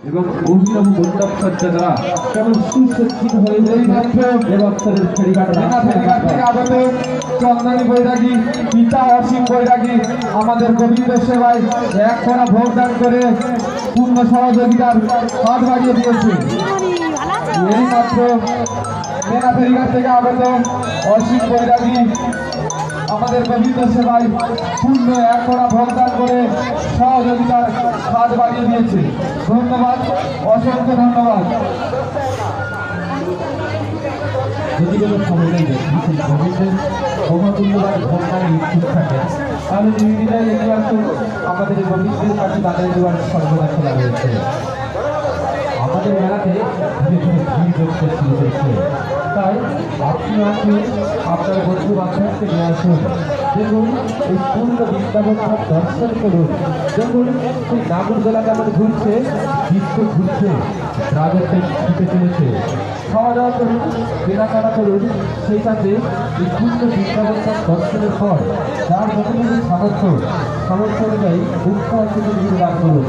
এবং অভিনব মণ্ডপ সজ্জা দ্বারা কেবল সুসজ্জিত হয়ে দেবস্থলের ফেরিঘাট থেকে আগত চন্দনী বৈরাগী পিতা অসীম বৈরাগী আমাদের গোবিন্দ সেবায় এক করা ভোগদান করে পূর্ণ সহযোগিতার হাত বাড়িয়ে দিয়েছে। এই মাত্র মেনা ফেরিঘাট থেকে আগত অসীম বৈরাগী আমাদের গোবিন্দ সেবায় পূর্ণ এক করা ভোগদান করে সহযোগিতার হাত বাড়িয়ে দিয়েছে। ধন্যবাদ, অসংখ্য ধন্যবাদ। যদি কোনো সময় গোবিন্দের মহাতুল্যবাদ ভোগদানে ইচ্ছুক থাকে তাহলে নির্দিদায় একবার তো আমাদের গোবিন্দের কাছে তাদের দেওয়ার সর্বদা খোলা রয়েছে। আমাদের মেলাতে ধীরে ধীরে ভিড় জমতে শুরু হয়েছে, তাই আপনি আপনার বন্ধু বান্ধবকে নিয়ে আসুন। দেখুন এই পূর্ণ বৃন্দাবন দর্শন করুন। দেখুন সেই নাগরদোলা কেমন ঘুরছে, ডিস্কো ঘুরছে, ড্রাগন ছুটে চলেছে। খাওয়া দাওয়া করুন, কেনাকাটা করুন, সেই সাথে এই পূর্ণ বৃন্দাবন দর্শনের পর যার যতটুকু সামর্থ্য অনুযায়ী উৎসাহ লাভ করুন।